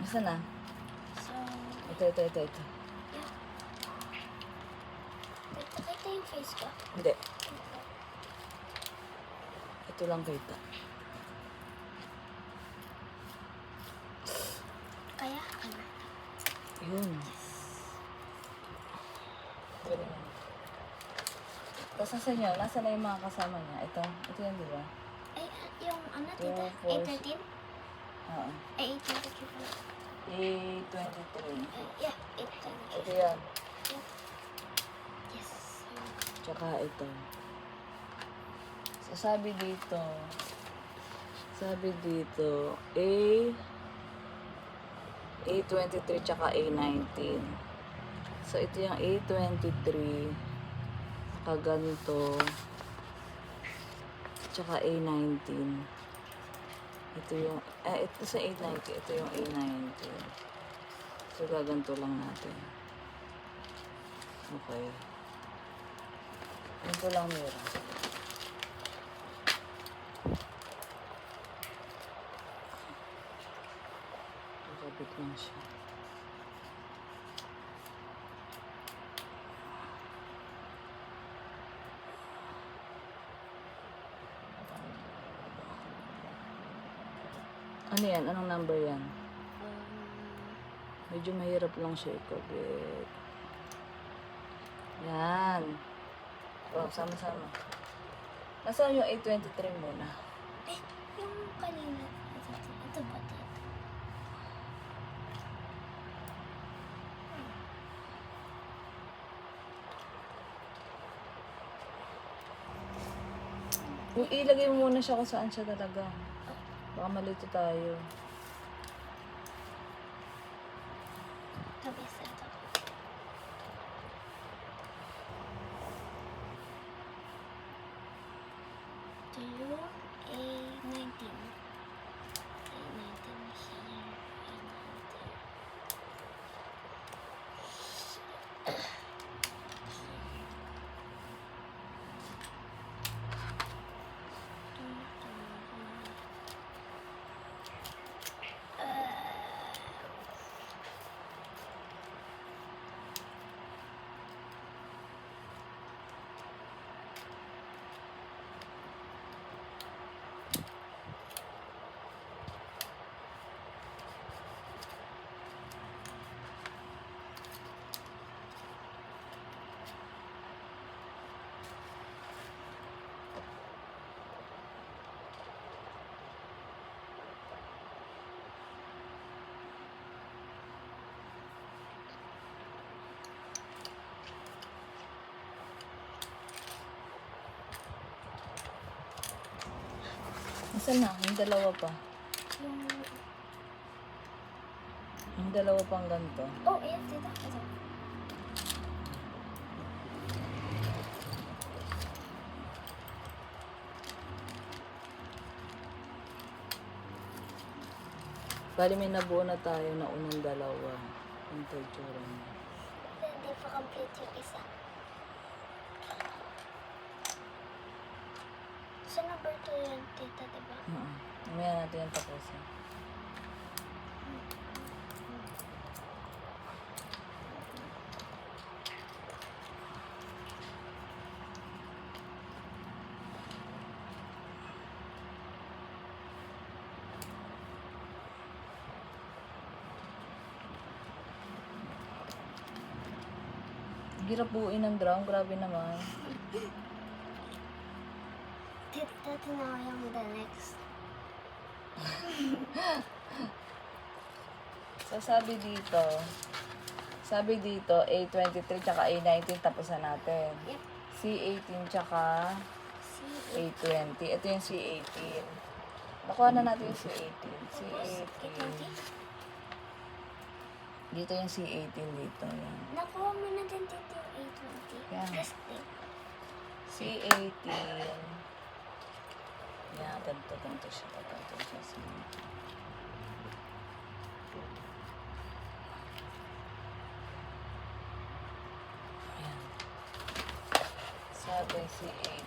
Nasaan na? So, Ito. yeah. Ito yung face ko. Hindi. Ito lang kita. Kaya, ano? Yun. Tapos nasa niyo? Nasaan na yung mga kasama niya? Ito yan, di ba? Ay, yung ano, Two, tita? four, 8:13? Oo. Ay, 8:23 pala. 8:23. Yeah, 8:23. Ito yan. Yes. Tsaka ito. So, sabi dito, A23 tsaka A19. So, ito yung A23, kaganto, tsaka A19. Ito yung, ito sa A90, ito yung A90. So, gaganto lang natin. Okay. Ito lang meron. Kabit lang siya. Ano yan? Anong number yan? Medyo mahirap lang siya ikabit. Yan. Oh, sama-sama. Nasaan yung 823 muna? Eh, yung kanina. Ito ba ito? Yung ilagay mo muna siya kung saan siya talaga. Baka malito tayo. Tabi sa ito. Ito yung A19. A19 here. A19. Nasaan na? Yung dalawa pa. Yung... Yung dalawa pang ganito. Oh, ayan, tita. Ito. Bali may nabuo na tayo na unang dalawa. Yung texture niya. Hindi pa complete yung isa. Sa number 2 yan, tita, diba? Mamaya natin yung tapusin. Hirap buuin ng drum, grabe naman. Tita, tinawa yung the next. So sabi dito, A23 tsaka A19 tapos na natin. Yep. C18 tsaka See? A20. Ito yung C18. Nakuha na natin yung C18. Tapos, C18. Dito yung C18 dito. Yan. Nakuha mo na din dito yung A20. Yeah. This thing. C18. Yan, ganito siya. Ganito siya. Yan. Sabi C18.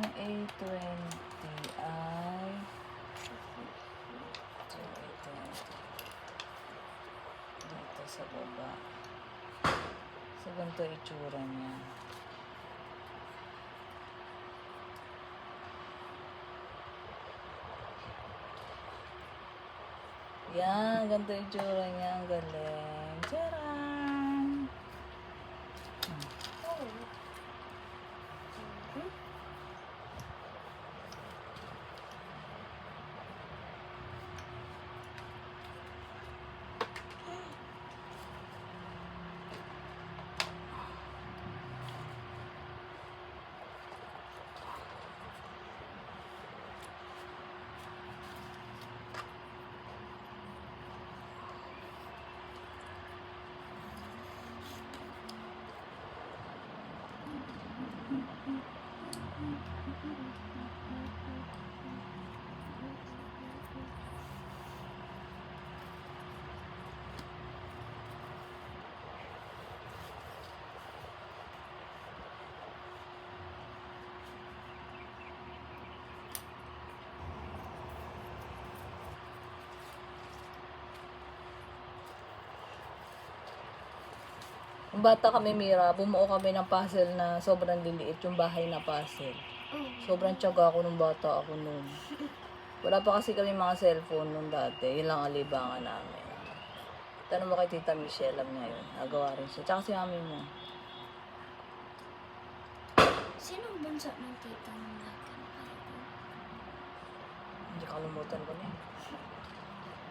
Yung A20 ay... Ito yung A20. Dito sa baba. So, ganito itsura niya. Yan, ganito itsura niya. Ang galing. Tcharam! Oh. Mhm. Nung bata kami, Mira, bumuo kami ng puzzle na sobrang liliit, yung bahay na puzzle. Oh. Sobrang tiyaga ako nung bata ako noon. Wala pa kasi kami mga cellphone nung dati. Yun lang ang libangan namin. Tanong mo kay Tita Michelle, alam niya yun. Nagawa rin siya. Tsaka si mami mo. Sinong bunso ng tita ng laki? Hindi kalimutan ko na yun.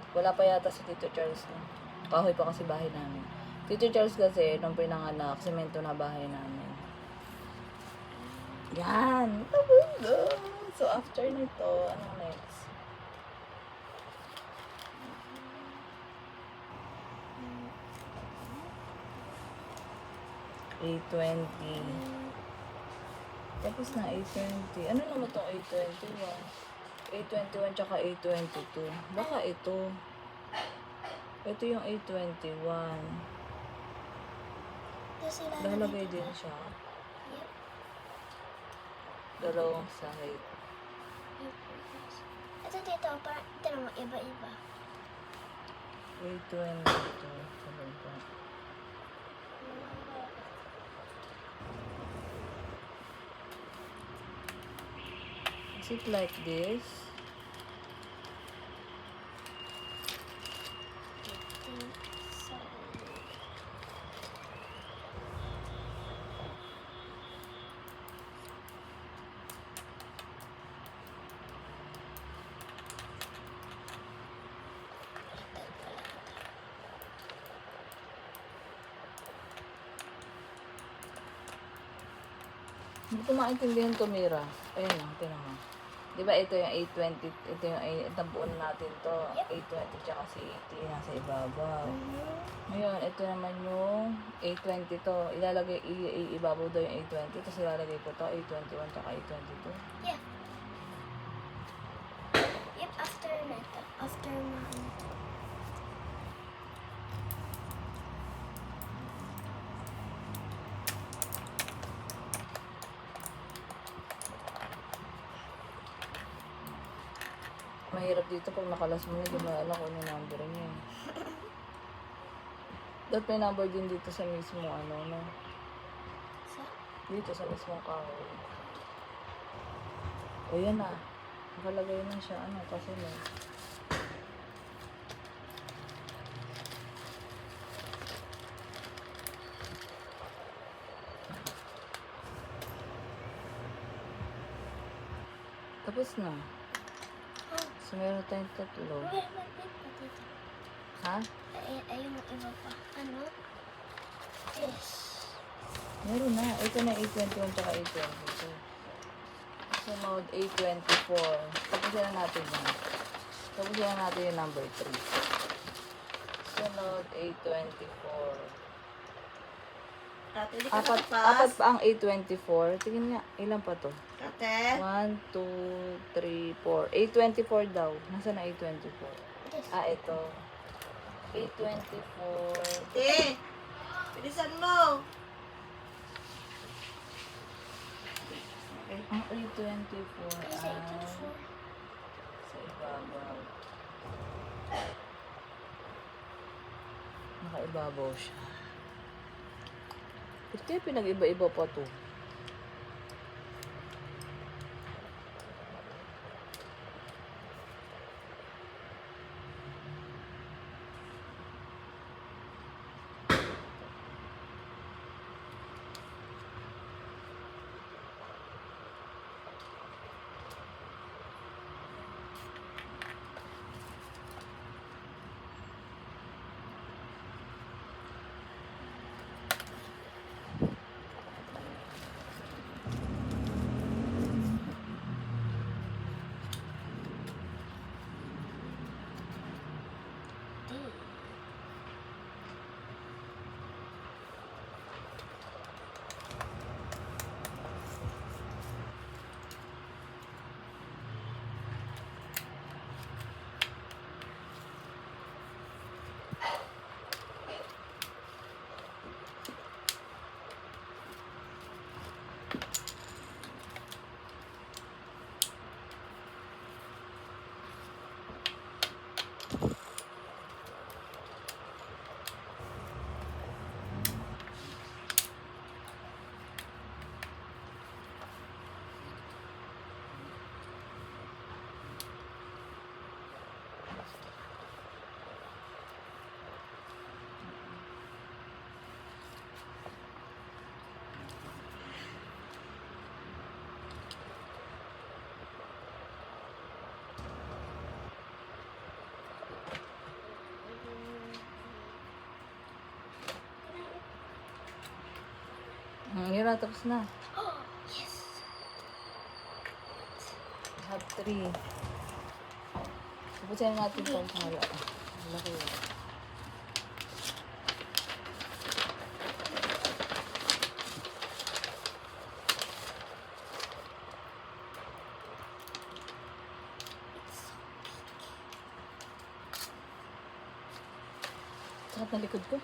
Wala pa yata si Tito Charles no. Kahoy pa kasi bahay namin. Tito Charles kasi, nung pinanganak, semento na bahay namin. Yan! Tabundo! So, after nito, ano next? A20. Tapos na A20. Ano naman itong A21? A21 tsaka A22. Baka ito. Ito yung A21. Kasi Lalagay din siya. Yep. Dalawang side. Ito dito, parang ito mo, iba-iba. A22. Sabi ko. Is it like this? So, Hindi ko maintindihan to, Mira. Ayun lang, tinan mo. Di ba ito yung A20, ito yung nabuon natin to. A20 tsaka si 80 nasa ibabaw. Ngayon, ito naman yung A20 to. Ilalagay, ibabaw daw yung A20. Tapos ilalagay ko to, A21 tsaka A22. yeah. Yep, after nito. After na ano. Mahirap dito pag nakalas mo na, di ba alam kung ano yung number niya. Dapat may number din dito sa mismo, ano, no? So, Dito sa mismong kahoy. O yan na. Nakalagay na siya, ano, kasi na. Tapos na. oh, So, meron tayong tatlo. wait pa dito. Ha? Ayun yung iba pa. Ano? This. Meron na. Ito na A21 tsaka A22. Sunod A24. Tapusin na natin yan. Tapusin na natin yung number 3. Sunod A24. Ate, hindi ka Apat nakapas. pa ang A24. Tingin nga, ilan pa to? Ate, 1, 2, 3, 4. A24 daw. Nasaan na A24? This. Ito. A24. ate, bilisan mo. Ang A24 Kasi ay 24. sa ibabaw. Nakaibabaw siya. Ba't kaya pinag-iba-iba pa to? Yun na, tapos na. Oh, yes. Have 3. Tapusin natin itong pala. Laki yun. Sakit na likod ko.